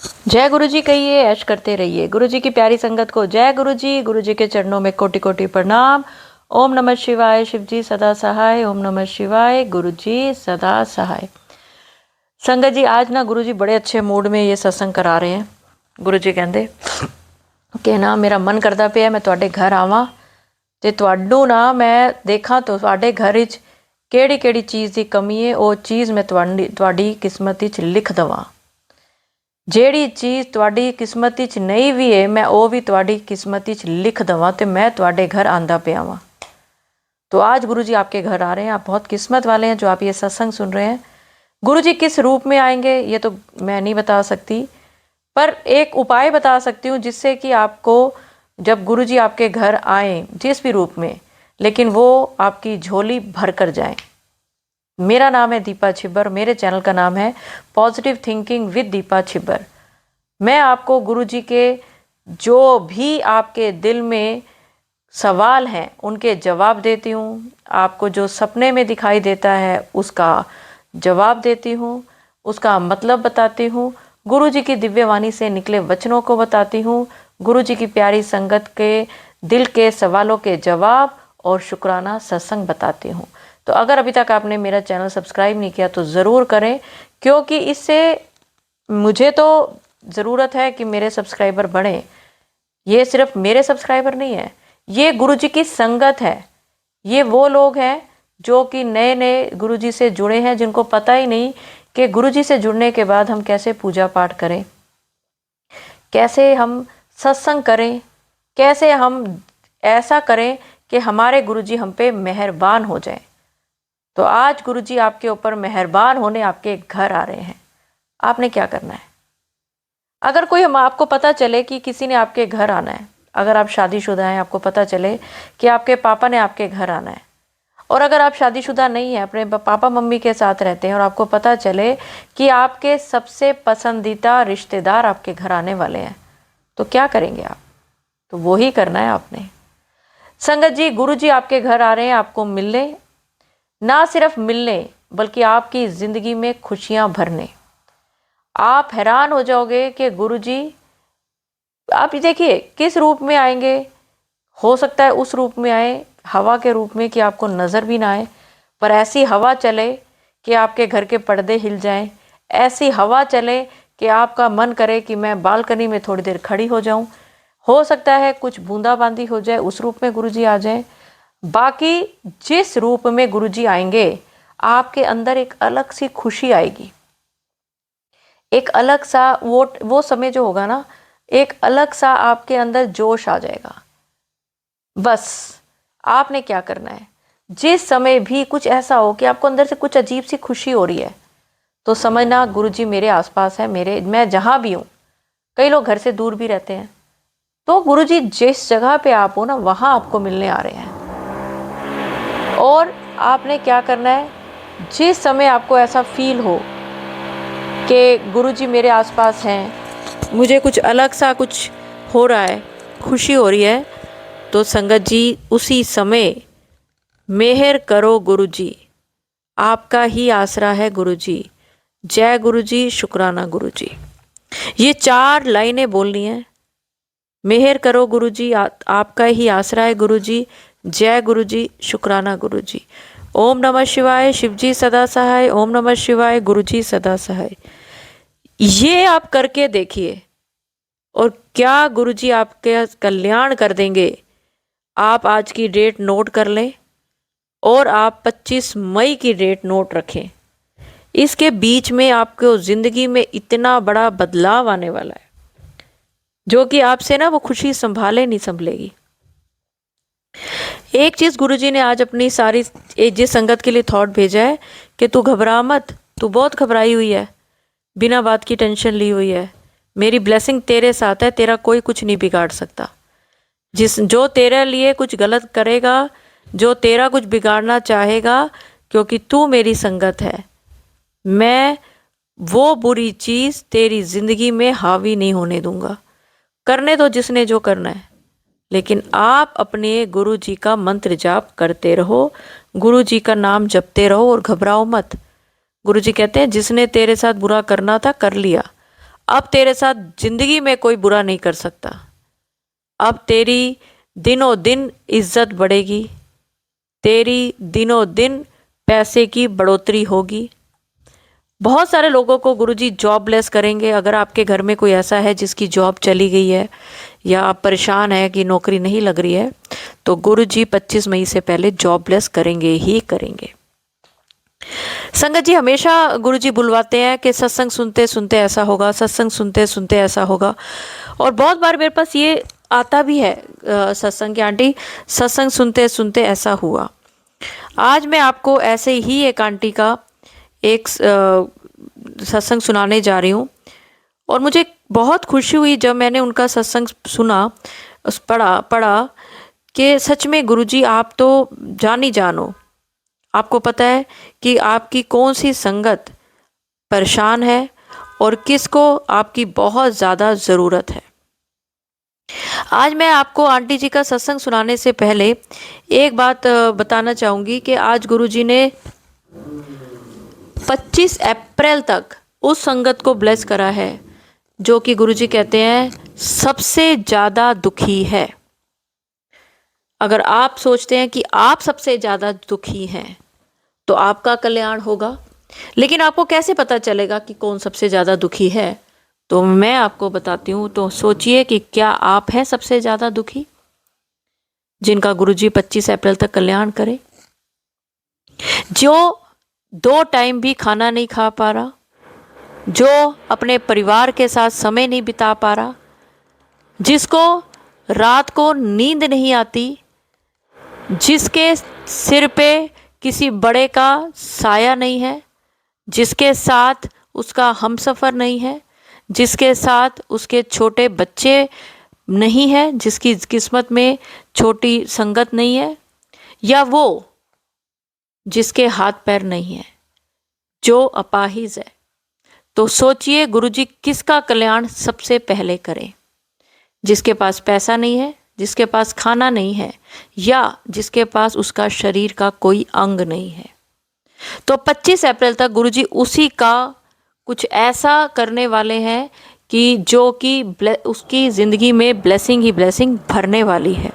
जय गुरु जी कहिए, ऐश करते रहिए। गुरु जी की प्यारी संगत को जय गुरु जी। गुरु जी के चरणों में कोटि कोटि प्रणाम। ओम नमः शिवाय। शिव जी सदा सहाय। ओम नमः शिवाय। गुरु जी सदा सहाय। संगत जी आज ना गुरु जी बड़े अच्छे मूड में ये सत्संग करा रहे हैं। गुरु जी कहते कि ना मेरा मन करता पिया मैं ਤੁਹਾਡੇ घर आवां ਤੇ ਤੁਹਾਨੂੰ ना मैं देखा तो ਤੁਹਾਡੇ घर ਵਿੱਚ ਕਿਹੜੀ ਕਿਹੜੀ ਚੀਜ਼ ਦੀ ਕਮੀ ਹੈ, ਉਹ ਚੀਜ਼ ਮੈਂ ਤੁਹਾਡੀ ਕਿਸਮਤ ਵਿੱਚ ਲਿਖ ਦਵਾਂ। ਜਿਹੜੀ ਚੀਜ਼ ਤੁਹਾਡੀ ਕਿਸਮਤ ਵਿੱਚ ਨਹੀਂ ਵੀ ਹੈ मैं वो भी ਤੁਹਾਡੀ किस्मत ਵਿੱਚ लिख दवां तो मैं ਤੁਹਾਡੇ घर आंदा पिया वां। तो आज गुरु जी आपके घर आ रहे हैं। आप बहुत किस्मत वाले हैं जो आप ये सत्संग सुन रहे हैं। गुरु जी किस रूप में आएंगे ये तो मैं नहीं बता सकती, पर एक उपाय बता सकती हूँ जिससे कि आपको जब गुरु जी आपके घर आए जिस भी रूप में, लेकिन वो आपकी झोली भर कर जाए। मेरा नाम है दीपा छिब्बर, मेरे चैनल का नाम है positive thinking with Deepa Chhibber. मैं आपको गुरु जी के जो भी आपके दिल में सवाल हैं उनके जवाब देती हूँ। आपको जो सपने में दिखाई देता है उसका जवाब देती हूँ, उसका मतलब बताती हूँ। गुरु जी की दिव्य वाणी से निकले वचनों को बताती हूँ। गुरु जी की प्यारी संगत के दिल के सवालों के जवाब और शुक्राना सत्संग बताती हूँ। तो अगर अभी तक आपने मेरा चैनल सब्सक्राइब नहीं किया तो ज़रूर करें, क्योंकि इससे मुझे तो ज़रूरत है कि मेरे सब्सक्राइबर बढ़ें। ये सिर्फ मेरे सब्सक्राइबर नहीं है, ये गुरु जी की संगत है। ये वो लोग हैं जो कि नए नए गुरु जी से जुड़े हैं, जिनको पता ही नहीं कि गुरु जी से जुड़ने के बाद हम कैसे पूजा पाठ करें, कैसे हम सत्संग करें, कैसे हम ऐसा करें कि हमारे गुरु जी हम पे मेहरबान हो जाएं। तो आज गुरु जी आपके ऊपर मेहरबान होने आपके घर आ रहे हैं। आपने क्या करना है? अगर कोई हम आपको पता चले कि किसी ने आपके घर आना है, अगर आप शादीशुदा हैं, आपको पता चले कि आपके पापा ने आपके घर आना है, और अगर आप शादीशुदा नहीं हैं, अपने पापा मम्मी के साथ रहते हैं और आपको पता चले कि आपके सबसे पसंदीदा रिश्तेदार आपके घर आने वाले हैं, तो क्या करेंगे आप? तो वो ही करना है आपने। संगत जी गुरु जी आपके घर आ रहे हैं आपको मिलने, ना सिर्फ मिलने बल्कि आपकी ज़िंदगी में खुशियाँ भरने। आप हैरान हो जाओगे कि गुरु जी आप देखिए किस रूप में आएंगे। हो सकता है उस रूप में आए हवा के रूप में कि आपको नज़र भी ना आए, पर ऐसी हवा चले कि आपके घर के पर्दे हिल जाएं। ऐसी हवा चले कि आपका मन करे कि मैं बालकनी में थोड़ी देर खड़ी हो जाऊं। हो सकता है कुछ बूंदाबांदी हो जाए, उस रूप में गुरुजी आ जाएं। बाकी जिस रूप में गुरुजी आएंगे आपके अंदर एक अलग सी खुशी आएगी, एक अलग सा वो समय जो होगा ना, एक अलग सा आपके अंदर जोश आ जाएगा। बस आपने क्या करना है, जिस समय भी कुछ ऐसा हो कि आपको अंदर से कुछ अजीब सी खुशी हो रही है, तो समझना गुरुजी मेरे आसपास है। मैं जहाँ भी हूँ, कई लोग घर से दूर भी रहते हैं, तो गुरुजी जिस जगह पे आप हो ना वहाँ आपको मिलने आ रहे हैं। और आपने क्या करना है, जिस समय आपको ऐसा फील हो कि गुरुजी मेरे आसपास हैं, मुझे कुछ अलग सा कुछ हो रहा है, खुशी हो रही है, तो संगत जी उसी समय मेहर करो गुरुजी, आपका ही आसरा है गुरुजी। जय गुरुजी, शुक्राना गुरुजी। ये 4 लाइनें बोलनी है। मेहर करो गुरुजी, आपका ही आसरा है गुरुजी। जय गुरुजी, शुक्राना गुरुजी। ओम नमः शिवाय। शिवजी सदा सहाय। ओम नमः शिवाय। गुरुजी सदा सहाय। ये आप करके देखिए और क्या गुरुजी आपके कल्याण कर देंगे। आप आज की डेट नोट कर लें और आप 25 मई की डेट नोट रखें। इसके बीच में आपको ज़िंदगी में इतना बड़ा बदलाव आने वाला है जो कि आपसे ना वो खुशी संभाले नहीं संभलेगी। एक चीज़ गुरुजी ने आज अपनी सारी जिस संगत के लिए थॉट भेजा है कि तू घबरा मत, तू बहुत घबराई हुई है, बिना बात की टेंशन ली हुई है। मेरी ब्लेसिंग तेरे साथ है, तेरा कोई कुछ नहीं बिगाड़ सकता। जो तेरे लिए कुछ गलत करेगा, जो तेरा कुछ बिगाड़ना चाहेगा, क्योंकि तू मेरी संगत है, मैं वो बुरी चीज़ तेरी ज़िंदगी में हावी नहीं होने दूंगा। करने दो जिसने जो करना है, लेकिन आप अपने गुरु जी का मंत्र जाप करते रहो, गुरु जी का नाम जपते रहो और घबराओ मत। गुरु जी कहते हैं जिसने तेरे साथ बुरा करना था कर लिया, अब तेरे साथ जिंदगी में कोई बुरा नहीं कर सकता। अब तेरी दिनों दिन इज्जत बढ़ेगी, तेरी दिनों दिन पैसे की बढ़ोतरी होगी। बहुत सारे लोगों को गुरुजी जॉबलेस करेंगे। अगर आपके घर में कोई ऐसा है जिसकी जॉब चली गई है या आप परेशान हैं कि नौकरी नहीं लग रही है, तो गुरुजी 25 मई से पहले जॉबलेस करेंगे ही करेंगे। संगत जी हमेशा गुरुजी बुलवाते हैं कि सत्संग सुनते सुनते ऐसा होगा, सत्संग सुनते सुनते ऐसा होगा। और बहुत बार मेरे पास ये आता भी है सत्संग की, आंटी सत्संग सुनते सुनते ऐसा हुआ। आज मैं आपको ऐसे ही एक आंटी का एक सत्संग सुनाने जा रही हूँ। और मुझे बहुत खुशी हुई जब मैंने उनका सत्संग सुना, पढ़ा कि सच में गुरुजी आप तो जानी जानो। आपको पता है कि आपकी कौन सी संगत परेशान है और किसको आपकी बहुत ज़्यादा ज़रूरत है। आज मैं आपको आंटी जी का सत्संग सुनाने से पहले एक बात बताना चाहूँगी कि आज गुरुजी ने 25 अप्रैल तक उस संगत को ब्लेस करा है जो कि गुरुजी कहते हैं सबसे ज़्यादा दुखी है। अगर आप सोचते हैं कि आप सबसे ज़्यादा दुखी हैं तो आपका कल्याण होगा, लेकिन आपको कैसे पता चलेगा कि कौन सबसे ज़्यादा दुखी है? तो मैं आपको बताती हूँ। तो सोचिए कि क्या आप हैं सबसे ज़्यादा दुखी जिनका गुरुजी 25 अप्रैल तक कल्याण करे? जो 2 टाइम भी खाना नहीं खा पा रहा, जो अपने परिवार के साथ समय नहीं बिता पा रहा, जिसको रात को नींद नहीं आती, जिसके सिर पे किसी बड़े का साया नहीं है, जिसके साथ उसका हमसफ़र नहीं है, जिसके साथ उसके छोटे बच्चे नहीं है, जिसकी किस्मत में छोटी संगत नहीं है, या वो जिसके हाथ पैर नहीं है, जो अपाहिज है। तो सोचिए गुरुजी किसका कल्याण सबसे पहले करें? जिसके पास पैसा नहीं है, जिसके पास खाना नहीं है, या जिसके पास उसका शरीर का कोई अंग नहीं है। तो 25 अप्रैल तक गुरुजी उसी का कुछ ऐसा करने वाले हैं कि जो कि उसकी ज़िंदगी में ब्लेसिंग ही ब्लेसिंग भरने वाली है।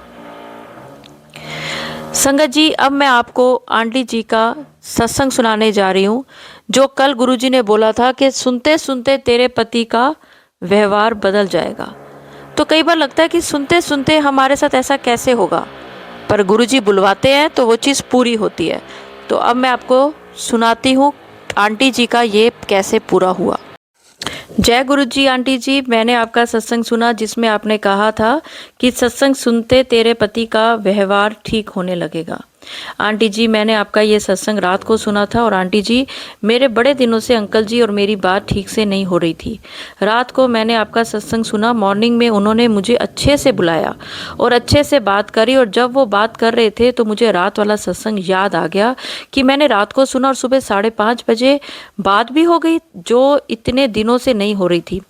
संगत जी अब मैं आपको आंटी जी का सत्संग सुनाने जा रही हूँ, जो कल गुरुजी ने बोला था कि सुनते सुनते तेरे पति का व्यवहार बदल जाएगा। तो कई बार लगता है कि सुनते सुनते हमारे साथ ऐसा कैसे होगा, पर गुरुजी बुलवाते हैं तो वो चीज़ पूरी होती है। तो अब मैं आपको सुनाती हूँ आंटी जी का ये कैसे पूरा हुआ। जय गुरु जी। आंटी जी मैंने आपका सत्संग सुना जिसमें आपने कहा था कि सत्संग सुनते तेरे पति का व्यवहार ठीक होने लगेगा। आंटी जी मैंने आपका ये सत्संग रात को सुना था और आंटी जी मेरे बड़े दिनों से अंकल जी और मेरी बात ठीक से नहीं हो रही थी। रात को मैंने आपका सत्संग सुना, मॉर्निंग में उन्होंने मुझे अच्छे से बुलाया और अच्छे से बात करी, और जब वो बात कर रहे थे तो मुझे रात वाला सत्संग याद आ गया कि मैंने रात को सुना और सुबह 5:30 बजे बात भी हो गई जो इतने दिनों से नहीं हो रही थी।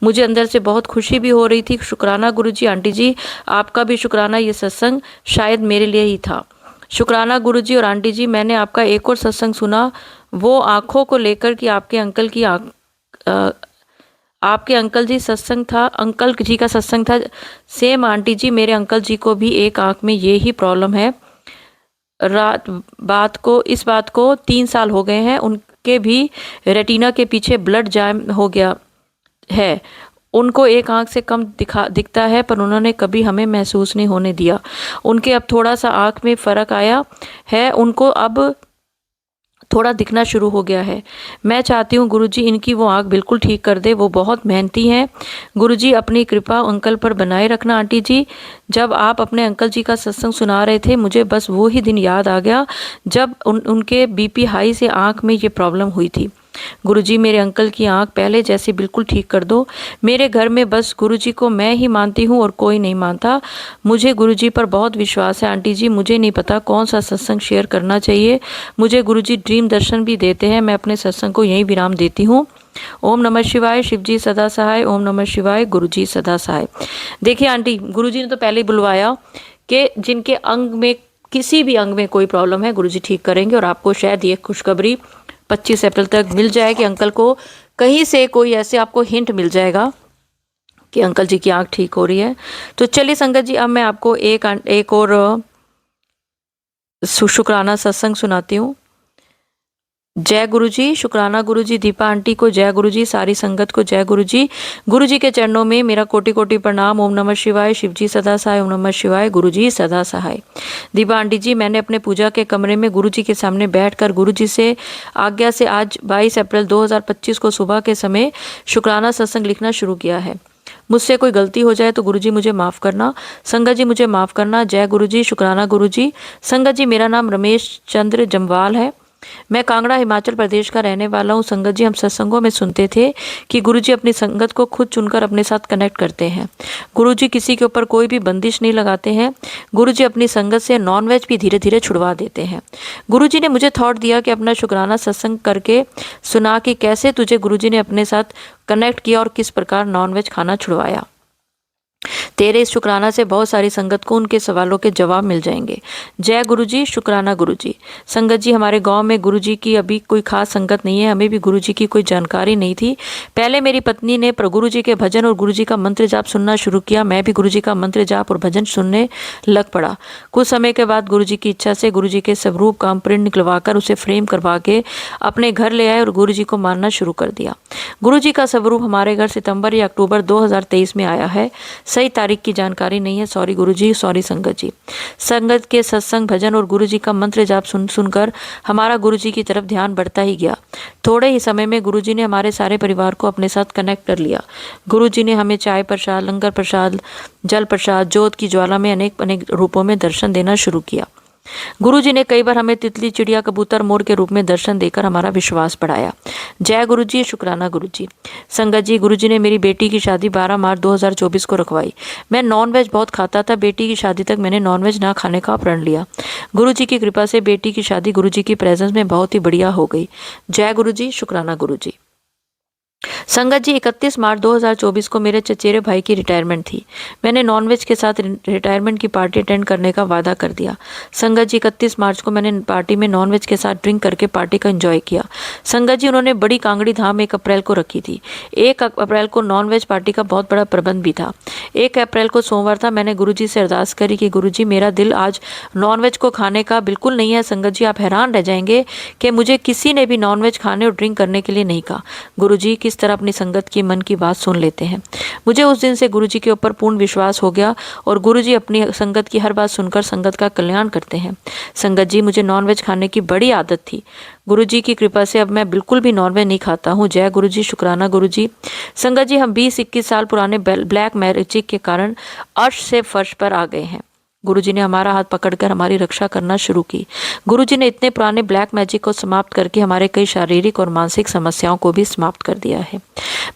मुझे अंदर से बहुत खुशी भी हो रही थी। शुक्राना गुरुजी। आंटी जी आपका भी शुक्राना, ये सत्संग शायद मेरे लिए ही था। शुक्राना गुरुजी। और आंटी जी मैंने आपका एक और सत्संग सुना, वो आँखों को लेकर कि आपके अंकल की आपके अंकल जी सत्संग था, अंकल जी का सत्संग था। सेम आंटी जी मेरे अंकल जी को भी एक आँख में ये ही प्रॉब्लम है। इस बात को 3 साल हो गए हैं। उनके भी रेटिना के पीछे ब्लड जाम हो गया है। उनको एक आँख से कम दिखता है, पर उन्होंने कभी हमें महसूस नहीं होने दिया। उनके अब थोड़ा सा आँख में फ़र्क आया है, उनको अब थोड़ा दिखना शुरू हो गया है। मैं चाहती हूँ गुरुजी इनकी वो आँख बिल्कुल ठीक कर दे, वो बहुत मेहनती हैं। गुरुजी अपनी कृपा अंकल पर बनाए रखना। आंटी जी जब आप अपने अंकल जी का सत्संग सुना रहे थे मुझे बस वो ही दिन याद आ गया जब उनके बीपी हाई से आँख में ये प्रॉब्लम हुई थी। गुरुजी मेरे अंकल की आंख पहले जैसी बिल्कुल ठीक कर दो। मेरे घर में बस गुरुजी को मैं ही मानती हूँ और कोई नहीं मानता। मुझे गुरुजी पर बहुत विश्वास है। आंटी जी मुझे नहीं पता कौन सा सत्संग शेयर करना चाहिए। मुझे गुरुजी ड्रीम दर्शन भी देते हैं। मैं अपने सत्संग को यहीं विराम देती हूँ। ओम नमः शिवाय। शिवजी सदा सहाय। ओम नमः शिवाय। गुरुजी सदा सहाय। देखिए आंटी गुरुजी ने तो पहले ही बुलवाया कि जिनके अंग में किसी भी अंग में कोई प्रॉब्लम है गुरुजी ठीक करेंगे, और आपको शायद ये खुशखबरी 25 अप्रैल तक मिल जाए कि अंकल को कहीं से कोई ऐसे आपको हिंट मिल जाएगा कि अंकल जी की आंख ठीक हो रही है। तो चलिए संगत जी, अब मैं आपको एक और शुक्राना सत्संग सुनाती हूँ। जय गुरु जी, शुक्राना गुरु जी, दीपा आंटी को जय गुरु जी, सारी संगत को जय गुरु जी। गुरु जी के चरणों में मेरा कोटि कोटि प्रणाम। ओम नमः शिवाय, शिव जी सदा सहाय। ओम नमः शिवाय, गुरु जी सदा सहाय। दीपा आंटी जी, मैंने अपने पूजा के कमरे में गुरु जी के सामने बैठकर गुरु जी से आज्ञा से आज 22 अप्रैल 2025 को सुबह के समय शुक्राना सत्संग लिखना शुरू किया है। मुझसे कोई गलती हो जाए तो गुरुजी मुझे माफ़ करना। संगत जी मुझे माफ़ करना। जय गुरुजी, शुक्राना गुरुजी। संगत जी, मेरा नाम रमेश चंद्र जम्वाल है। मैं कांगड़ा हिमाचल प्रदेश का रहने वाला हूँ। संगत जी, हम सत्संगों में सुनते थे कि गुरुजी अपनी संगत को खुद चुनकर अपने साथ कनेक्ट करते हैं। गुरुजी किसी के ऊपर कोई भी बंदिश नहीं लगाते हैं। गुरुजी अपनी संगत से नॉनवेज भी धीरे धीरे छुड़वा देते हैं। गुरुजी ने मुझे थॉट दिया कि अपना शुक्राना सत्संग करके सुना कि कैसे तुझे गुरुजी ने अपने साथ कनेक्ट किया और किस प्रकार नॉनवेज खाना छुड़वाया। तेरे इस शुक्राना से बहुत सारी संगत को उनके सवालों के जवाब मिल जाएंगे। जय गुरुजी, शुक्राना गुरुजी। संगत जी, हमारे गांव में गुरुजी की अभी कोई खास संगत नहीं है। हमें भी गुरुजी की कोई जानकारी नहीं थी। पहले मेरी पत्नी ने गुरुजी के भजन और गुरुजी का मंत्र जाप सुनना शुरू किया। मैं भी गुरुजी का मंत्र जाप और भजन सुनने लग पड़ा। कुछ समय के बाद गुरुजी की इच्छा से गुरुजी के स्वरूप का प्रिंट निकलवाकर उसे फ्रेम करवा के अपने घर ले आए और गुरुजी को मानना शुरू कर दिया। गुरुजी का स्वरूप हमारे घर सितंबर या अक्टूबर 2023 में आया है। सही तारीख की जानकारी नहीं है। सॉरी गुरुजी, सॉरी संगत जी। संगत के सत्संग, भजन और गुरुजी का मंत्र जाप सुनकर हमारा गुरुजी की तरफ ध्यान बढ़ता ही गया। थोड़े ही समय में गुरुजी ने हमारे सारे परिवार को अपने साथ कनेक्ट कर लिया। गुरुजी ने हमें चाय प्रसाद, लंगर प्रसाद, जल प्रसाद, ज्योत की ज्वाला में अनेक अनेक रूपों में दर्शन देना शुरू किया। गुरुजी ने कई बार हमें तितली, चिड़िया, कबूतर, मोर के रूप में दर्शन देकर हमारा विश्वास बढ़ाया। जय गुरुजी, शुक्राना गुरुजी। संगत जी, गुरुजी ने मेरी बेटी की शादी 12 मार्च 2024 को रखवाई। मैं नॉनवेज बहुत खाता था। बेटी की शादी तक मैंने नॉनवेज ना खाने का प्रण लिया। गुरुजी की कृपा से बेटी की शादी गुरुजी की प्रेजेंस में बहुत ही बढ़िया हो गई। जय गुरुजी, शुक्राना गुरुजी। संगत जी, 31 मार्च 2024 को मेरे चचेरे भाई की रिटायरमेंट थी। मैंने नॉनवेज के साथ रिटायरमेंट की पार्टी अटेंड करने का वादा कर दिया। संगत जी, 31 मार्च को मैंने पार्टी में नॉनवेज के साथ ड्रिंक करके पार्टी का एंजॉय किया। संगत जी, उन्होंने बड़ी कांगड़ी धाम 1 अप्रैल को रखी थी। 1 अप्रैल को नॉनवेज पार्टी का बहुत बड़ा प्रबंध भी था। 1 अप्रैल को सोमवार था। मैंने गुरुजी से अरदास करी कि गुरुजी, मेरा दिल आज नॉनवेज को खाने का बिल्कुल नहीं है। संगत जी, आप हैरान रह जाएंगे कि मुझे किसी ने भी नॉनवेज खाने और ड्रिंक करने के लिए नहीं कहा। गुरुजी किस तरह अपनी संगत की मन की बात सुन लेते हैं। मुझे उस दिन से गुरुजी के ऊपर पूर्ण विश्वास हो गया और गुरुजी अपनी संगत की हर बात सुनकर संगत का कल्याण करते हैं। संगत जी, मुझे नॉनवेज खाने की बड़ी आदत थी। गुरुजी की कृपा से अब मैं बिल्कुल भी नॉनवेज नहीं खाता हूँ। जय गुरुजी, शुक्राना गुरुजी। संगत जी, हम 20-21 साल पुराने ब्लैक मैजिक के कारण अर्श से फर्श पर आ गए हैं। गुरुजी ने हमारा हाथ पकड़कर हमारी रक्षा करना शुरू की। गुरुजी ने इतने पुराने ब्लैक मैजिक को समाप्त करके हमारे कई शारीरिक और मानसिक समस्याओं को भी समाप्त कर दिया है।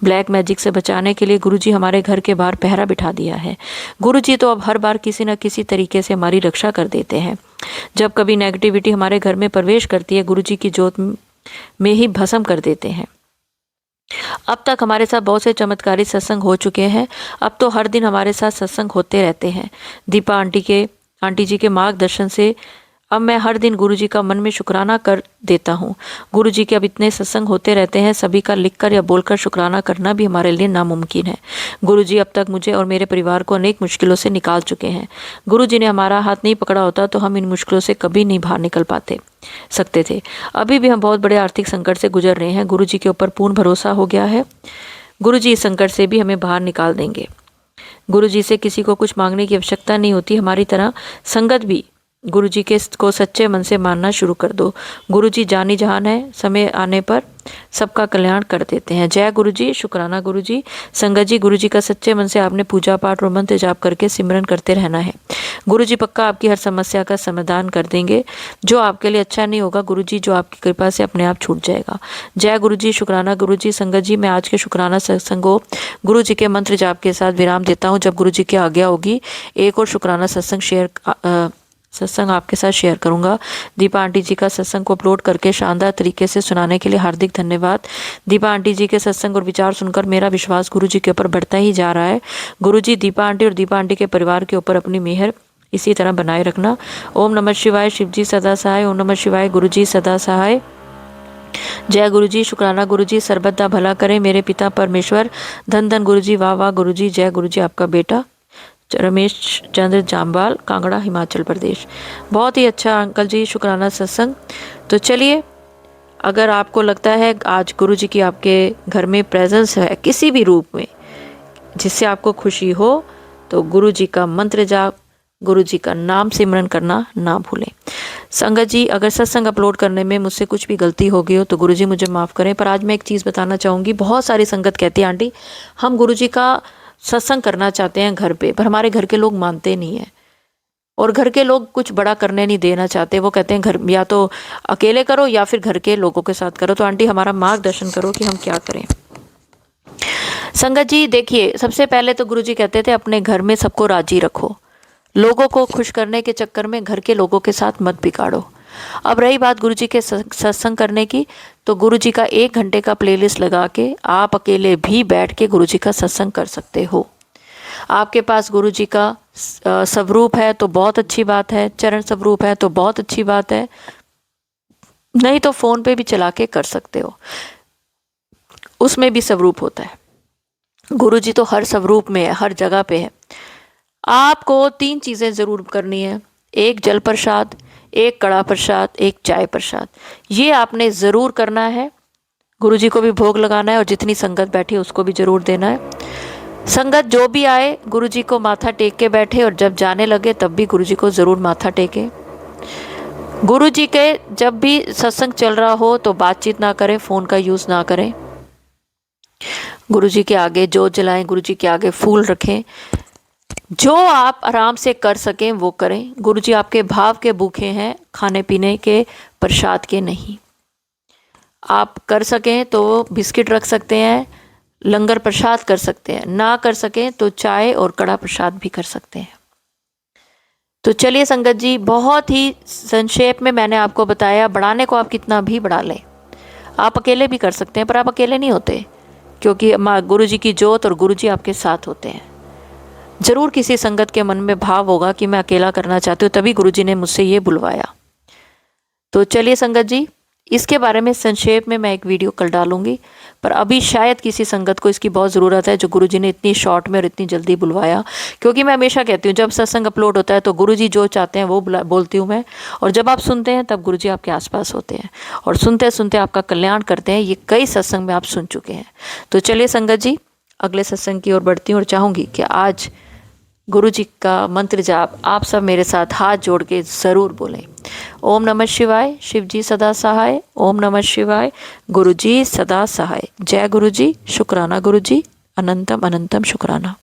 ब्लैक मैजिक से बचाने के लिए गुरुजी हमारे घर के बाहर पहरा बिठा दिया है। गुरुजी तो अब हर बार किसी न किसी तरीके से हमारी रक्षा कर देते हैं। जब कभी नेगेटिविटी हमारे घर में प्रवेश करती है, गुरुजी की ज्योत में ही भस्म कर देते हैं। अब तक हमारे साथ बहुत से चमत्कारी सत्संग हो चुके हैं। अब तो हर दिन हमारे साथ सत्संग होते रहते हैं। दीपा आंटी जी के मार्गदर्शन से अब मैं हर दिन गुरुजी का मन में शुक्राना कर देता हूँ। गुरुजी के अब इतने सत्संग होते रहते हैं। सभी का लिखकर या बोलकर शुक्राना करना भी हमारे लिए नामुमकिन है। गुरुजी अब तक मुझे और मेरे परिवार को अनेक मुश्किलों से निकाल चुके हैं। गुरुजी ने हमारा हाथ नहीं पकड़ा होता तो हम इन मुश्किलों से कभी नहीं बाहर निकल सकते थे। अभी भी हम बहुत बड़े आर्थिक संकट से गुजर रहे हैं। गुरुजी के ऊपर पूर्ण भरोसा हो गया है। गुरुजी इस संकट से भी हमें बाहर निकाल देंगे। गुरुजी से किसी को कुछ मांगने की आवश्यकता नहीं होती। हमारी तरह संगत भी गुरुजी को सच्चे मन से मानना शुरू कर दो। गुरुजी जानी जहान है, समय आने पर सबका कल्याण कर देते हैं। जय गुरुजी, शुक्राना गुरुजी। संगत जी, गुरुजी का सच्चे मन से आपने पूजा पाठ और मंत्र जाप करके सिमरन करते रहना है। गुरुजी पक्का आपकी हर समस्या का समाधान कर देंगे। जो आपके लिए अच्छा नहीं होगा गुरुजी, जो आपकी कृपा से अपने आप छूट जाएगा। जय गुरुजी, शुक्राना गुरुजी। संगत जी, मैं आज के शुक्राना सत्संग को गुरुजी के मंत्र जाप के साथ विराम देता हूँ। जब गुरुजी की आज्ञा होगी एक और शुक्राना सत्संग आपके साथ शेयर करूंगा। दीपा आंटी जी का सत्संग को अपलोड करके शानदार तरीके से सुनाने के लिए हार्दिक धन्यवाद। दीपा आंटी जी के सत्संग और विचार सुनकर मेरा विश्वास गुरु जी के ऊपर बढ़ता ही जा रहा है। गुरु जी दीपा आंटी और दीपा आंटी के परिवार के ऊपर अपनी मेहर इसी तरह बनाए रखना। ओम नमः शिवाय, शिव जी सदा सहाय। ओम नमः शिवाय, गुरु जी सदा सहाय। जय गुरु जी, शुक्राना गुरु जी, सर्वदा भला करें मेरे पिता परमेश्वर। धन धन गुरु जी, वाह वाह गुरु जी, जय गुरु जी। आपका बेटा रमेश चंद्र जामवाल, कांगड़ा, हिमाचल प्रदेश। बहुत ही अच्छा अंकल जी, शुक्राना सत्संग। तो चलिए, अगर आपको लगता है आज गुरु जी की आपके घर में प्रेजेंस है किसी भी रूप में जिससे आपको खुशी हो, तो गुरु जी का मंत्र जाप, गुरु जी का नाम सिमरन करना ना भूलें। संगत जी, अगर सत्संग अपलोड करने में मुझसे कुछ भी गलती हो गई हो तो गुरु जी मुझे माफ़ करें। पर आज मैं एक चीज़ बताना चाहूँगी। बहुत सारी संगत कहती है आंटी हम गुरु जी का सत्संग करना चाहते हैं घर पे, पर हमारे घर के लोग मानते नहीं हैं और घर के लोग कुछ बड़ा करने नहीं देना चाहते। वो कहते हैं घर या तो अकेले करो या फिर घर के लोगों के साथ करो। तो आंटी हमारा मार्गदर्शन करो कि हम क्या करें। संगत जी देखिए, सबसे पहले तो गुरु जी कहते थे अपने घर में सबको राजी रखो, लोगों को खुश करने के चक्कर में घर के लोगों के साथ मत बिगाड़ो। अब रही बात गुरु जी के सत्संग करने की, तो गुरु जी का 1 घंटे का प्लेलिस्ट लगा के आप अकेले भी बैठ के गुरु जी का सत्संग कर सकते हो। आपके पास गुरु जी का स्वरूप है तो बहुत अच्छी बात है, चरण स्वरूप है तो बहुत अच्छी बात है, नहीं तो फ़ोन पे भी चला के कर सकते हो, उसमें भी स्वरूप होता है। गुरु जी तो हर स्वरूप में है, हर जगह पे है। आपको 3 चीज़ें ज़रूर करनी है, एक जल प्रसाद, एक कड़ा प्रसाद, एक चाय प्रसाद। ये आपने ज़रूर करना है। गुरु जी को भी भोग लगाना है और जितनी संगत बैठी है उसको भी ज़रूर देना है। संगत जो भी आए गुरु जी को माथा टेक के बैठे और जब जाने लगे तब भी गुरु जी को ज़रूर माथा टेके। गुरु जी के जब भी सत्संग चल रहा हो तो बातचीत ना करें, फ़ोन का यूज़ ना करें। गुरु जी के आगे जोत जलाएं, गुरु जी के आगे फूल रखें। जो आप आराम से कर सकें वो करें। गुरु जी आपके भाव के भूखे हैं, खाने पीने के प्रसाद के नहीं। आप कर सकें तो बिस्किट रख सकते हैं, लंगर प्रसाद कर सकते हैं, ना कर सकें तो चाय और कड़ा प्रसाद भी कर सकते हैं। तो चलिए संगत जी, बहुत ही संक्षेप में मैंने आपको बताया। बढ़ाने को आप कितना भी बढ़ा लें, आप अकेले भी कर सकते हैं, पर आप अकेले नहीं होते क्योंकि गुरु जी की जोत और गुरु जी आपके साथ होते हैं। ज़रूर किसी संगत के मन में भाव होगा कि मैं अकेला करना चाहती हूँ, तभी गुरु जी ने मुझसे ये बुलवाया। तो चलिए संगत जी, इसके बारे में संक्षेप में मैं एक वीडियो कल डालूंगी, पर अभी शायद किसी संगत को इसकी बहुत ज़रूरत है जो गुरु जी ने इतनी शॉर्ट में और इतनी जल्दी बुलवाया। क्योंकि मैं हमेशा कहती हूँ जब सत्संग अपलोड होता है तो गुरु जी जो चाहते हैं वो बोलती हूँ मैं, और जब आप सुनते हैं तब गुरु जी आपके आसपास होते हैं और सुनते सुनते आपका कल्याण करते हैं। ये कई सत्संग में आप सुन चुके हैं। तो चलिए संगत जी, अगले सत्संग की ओर बढ़ती हूँ और चाहूँगी कि आज गुरु जी का मंत्र जाप आप सब मेरे साथ हाथ जोड़ के ज़रूर बोलें। ओम नमः शिवाय, शिव जी सदा सहाय। ओम नमः शिवाय, गुरु जी सदा सहाय। जय गुरु जी, शुक्राना गुरु जी, अनंतम अनंतम शुक्राना।